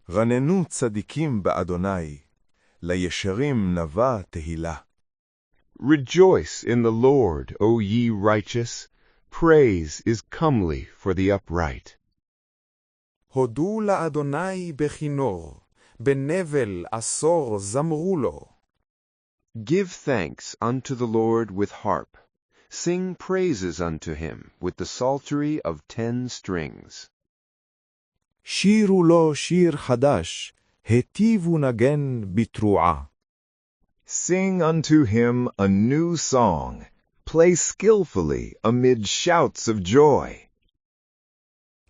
רננו צדיקים באדוני, לישרים נבע תהילה. Rejoice in the Lord, O ye righteous. Praise is comely for the upright. הודו לאדוני בכינור, בנבל עשור זמרו לו. Give thanks unto the Lord with harp. Sing praises unto him with the psaltery of 10 strings. שירו לו שיר חדש, היטיבו נגן בתרועה. Sing unto him a new song. Play skillfully amid shouts of joy.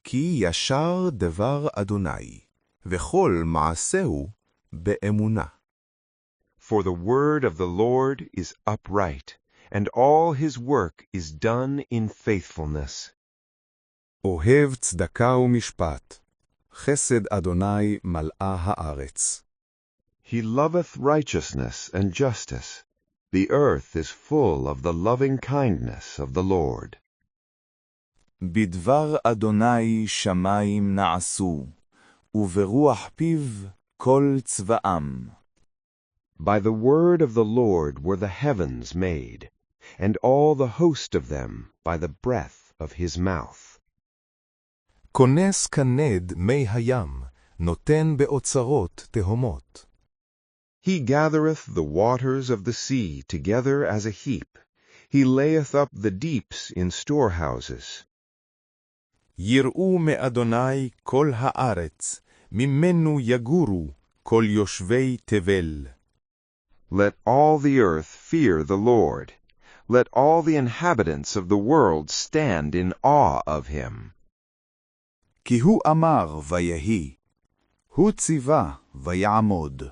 כי ישר דבר אדוני, וכל מעשהו באמונה. For the word of the Lord is upright, and all his work is done in faithfulness. אוהב צדקה ומשפט, חסד אדוני מלאה הארץ. He loveth righteousness and justice. The earth is full of the loving kindness of the Lord. בדבר אדוני שמים נעשו, וברוח פיו כל צבאם. By the word of the Lord were the heavens made, and all the host of them by the breath of his mouth. כונס כנד מי הים, נותן באוצרות תהומות. He gathereth the waters of the sea together as a heap. He layeth up the deeps in storehouses. יראו מאדוני כל הארץ, ממנו יגורו כל יושבי תבל. Let all the earth fear the Lord. Let all the inhabitants of the world stand in awe of him. כי הוא אמר ויהי, הוא ציווה ויעמוד.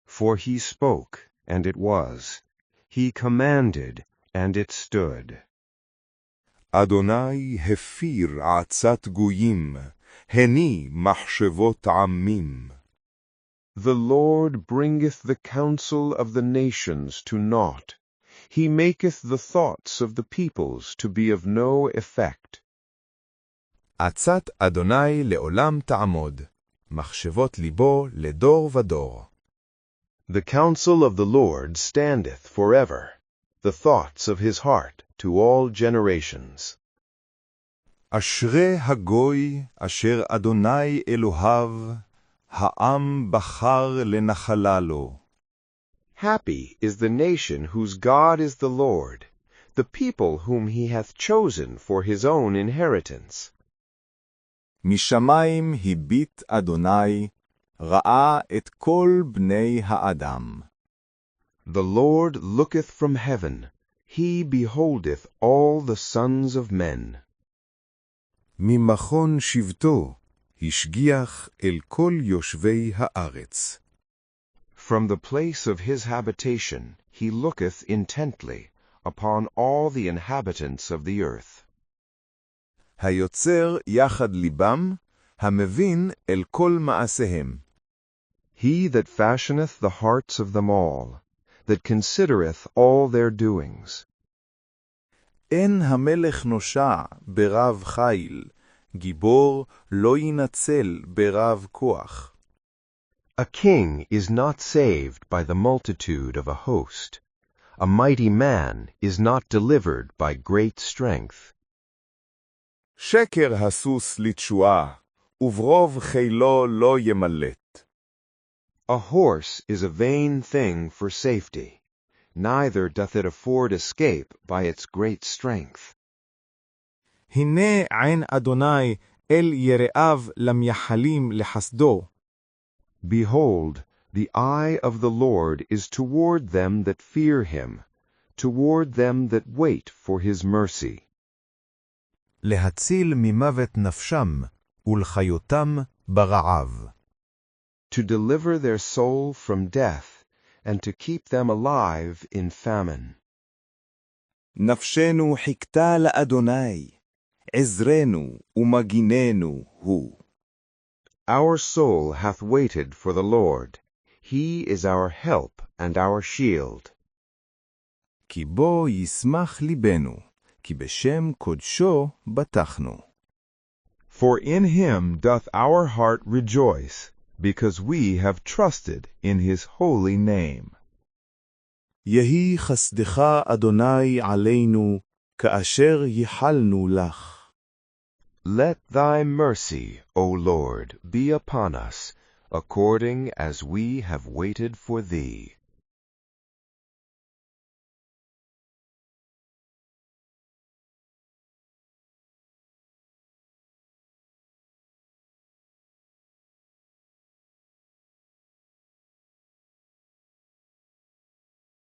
For he spoke, and it was. He commanded, and it stood. אדוני הפיר עצת גויים, הני מחשבות עמים. The Lord bringeth the counsel of the nations to naught. He maketh the thoughts of the peoples to be of no effect. עצת אדוני לעולם תעמוד, מחשבות ליבו לדור ודור. The counsel of the Lord standeth forever, the thoughts of his heart to all generations. אשרי הגוי אשר אדוני אלוהיו, העם בחר לנחלה לו. Happy is the nation whose God is the Lord, the people whom he hath chosen for his own inheritance. משמיים הביט אדוני, ראה את כל בני האדם. The Lord looketh from heaven, he beholdeth all the sons of men. ממכון שבטו, השגיח אל כל יושבי הארץ. From the place of his habitation he looketh intently upon all the inhabitants of the earth. היוצר יחד ליבם, המבין אל כל מעשיהם. He that fashioneth the hearts of them all, that considereth all their doings. אין המלך נושע ברב חיל, גיבור לא ינצל ברב כוח. A king is not saved by the multitude of a host. A mighty man is not delivered by great strength. שקר הסוס לתשועה, וברוב חילו לא ימלט. A horse is a vain thing for safety, neither doth it afford escape by its great strength. הנה עין אדוני אל יראיו למייחלים לחסדו. Behold, the eye of the Lord is toward them that fear him, toward them that wait for his mercy. להציל ממוות נפשם, ולחיותם ברעב. To deliver their soul from death, and to keep them alive in famine. נפשנו חיכתה לאדוני, עזרנו ומגיננו הוא. Our soul hath waited for the Lord. He is our help and our shield. כי בו ישמח ליבנו, כי בשם קודשו בטחנו. For in him doth our heart rejoice, because we have trusted in his holy name. יהי חסדך אדוני עלינו, כאשר ייחלנו לך. Let thy mercy, O Lord, be upon us, according as we have waited for thee.